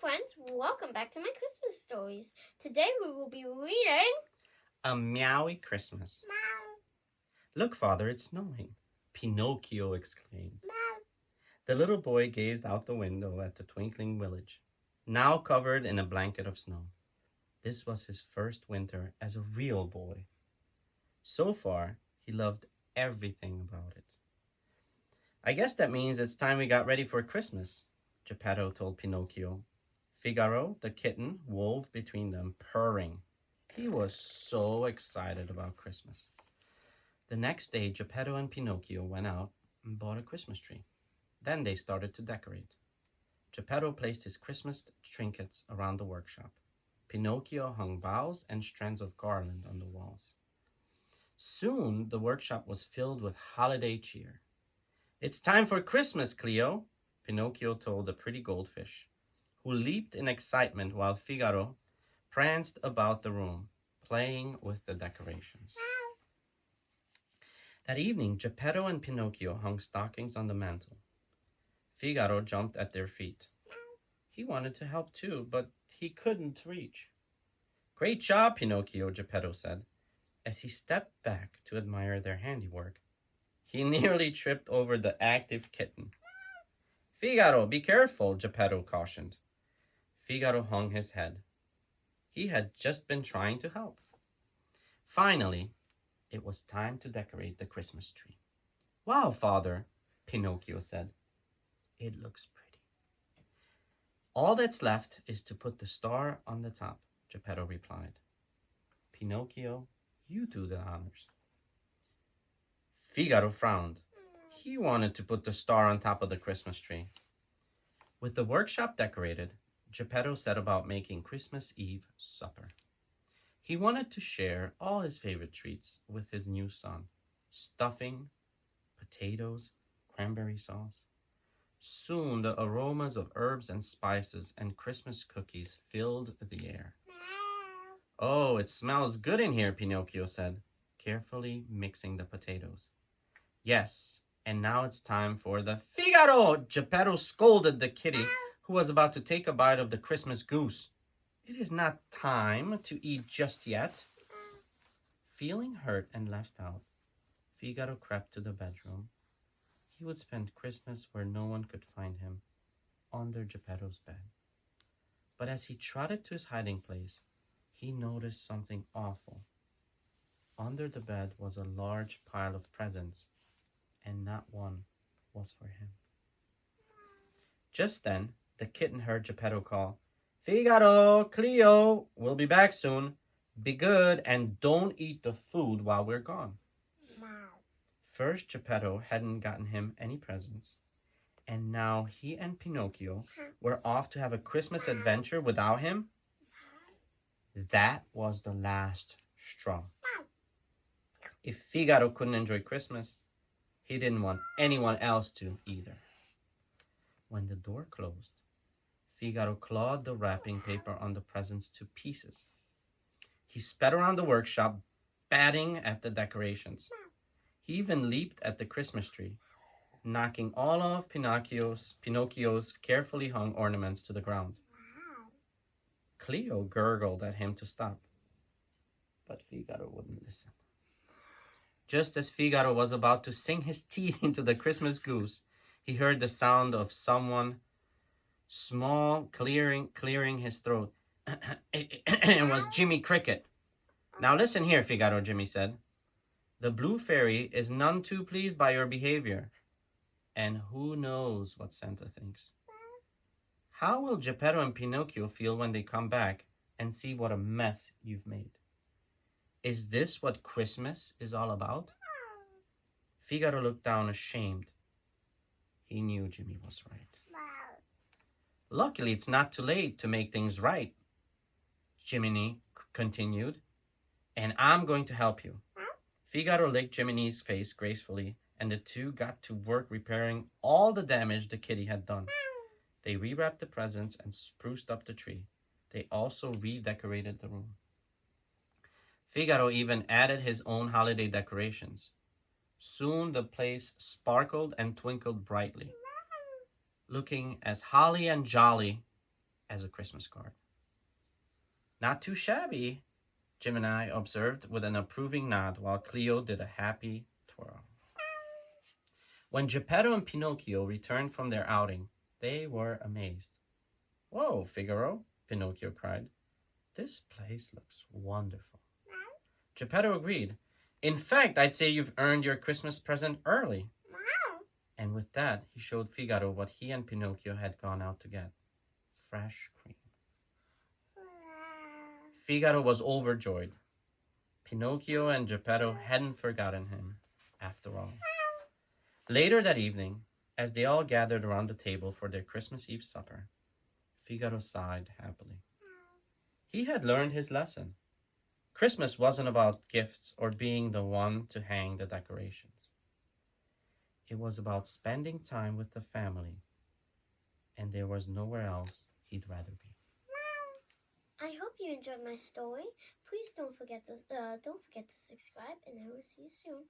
friends, welcome back to my Christmas stories. Today we will be reading A Meowy Christmas. Look, Father, it's snowing, Pinocchio exclaimed. The little boy gazed out the window at the twinkling village, now covered in a blanket of snow. This was his first winter as a real boy. So far, he loved everything about it. I guess that means it's time we got ready for Christmas, Geppetto told Pinocchio. Figaro, the kitten, wove between them, purring. He was so excited about Christmas. The next day, Geppetto and Pinocchio went out and bought a Christmas tree. Then they started to decorate. Geppetto placed his Christmas trinkets around the workshop. Pinocchio hung boughs and strands of garland on the walls. Soon, the workshop was filled with holiday cheer. "It's time for Christmas, Cleo," Pinocchio told the pretty goldfish, who leaped in excitement while Figaro pranced about the room, playing with the decorations. That evening, Geppetto and Pinocchio hung stockings on the mantel. Figaro jumped at their feet. He wanted to help too, but he couldn't reach. "Great job, Pinocchio," Geppetto said, as he stepped back to admire their handiwork. He nearly tripped over the active kitten. "Figaro, be careful," Geppetto cautioned. Figaro hung his head. He had just been trying to help. Finally, it was time to decorate the Christmas tree. "Wow, Father," Pinocchio said. "It looks pretty." "All that's left is to put the star on the top," Geppetto replied. "Pinocchio, you do the honors." Figaro frowned. He wanted to put the star on top of the Christmas tree. With the workshop decorated, Geppetto set about making Christmas Eve supper. He wanted to share all his favorite treats with his new son: stuffing, potatoes, cranberry sauce. Soon the aromas of herbs and spices and Christmas cookies filled the air. "Oh, it smells good in here," Pinocchio said, carefully mixing the potatoes. "Yes, and now it's time for the Figaro!" Geppetto scolded the kitty, who was about to take a bite of the Christmas goose. "It is not time to eat just yet." Feeling hurt and left out, Figaro crept to the bedroom. He would spend Christmas where no one could find him, under Geppetto's bed. But as he trotted to his hiding place, he noticed something awful. Under the bed was a large pile of presents, and not one was for him. Just then, the kitten heard Geppetto call, "Figaro, Cleo, we'll be back soon. Be good and don't eat the food while we're gone." First, Geppetto hadn't gotten him any presents, and now he and Pinocchio were off to have a Christmas adventure without him. That was the last straw. If Figaro couldn't enjoy Christmas, he didn't want anyone else to either. When the door closed, Figaro clawed the wrapping paper on the presents to pieces. He sped around the workshop, batting at the decorations. He even leaped at the Christmas tree, knocking all of Pinocchio's carefully hung ornaments to the ground. Cleo gurgled at him to stop, but Figaro wouldn't listen. Just as Figaro was about to sink his teeth into the Christmas goose, he heard the sound of someone small clearing his throat. It was Jimmy Cricket. "Now listen here, Figaro," Jimmy said. "The blue fairy is none too pleased by your behavior. And who knows what Santa thinks. How will Geppetto and Pinocchio feel when they come back and see what a mess you've made? Is this what Christmas is all about?" Figaro looked down ashamed. He knew Jimmy was right. "Luckily, it's not too late to make things right," Jiminy continued, "and I'm going to help you." Figaro licked Jiminy's face gracefully, and the two got to work repairing all the damage the kitty had done. They rewrapped the presents and spruced up the tree. They also redecorated the room. Figaro even added his own holiday decorations. Soon the place sparkled and twinkled brightly, looking as holly and jolly as a Christmas card. Not too shabby, Gemini observed with an approving nod while Cleo did a happy twirl. When Geppetto and Pinocchio returned from their outing, they were amazed. "Whoa, Figaro," Pinocchio cried. "This place looks wonderful." Geppetto agreed. "In fact, I'd say you've earned your Christmas present early." And with that, he showed Figaro what he and Pinocchio had gone out to get. Fresh cream. Figaro was overjoyed. Pinocchio and Geppetto hadn't forgotten him, after all. Later that evening, as they all gathered around the table for their Christmas Eve supper, Figaro sighed happily. He had learned his lesson. Christmas wasn't about gifts or being the one to hang the decorations. It was about spending time with the family, and there was nowhere else he'd rather be. I hope you enjoyed my story. Please don't forget to subscribe, and I will see you soon.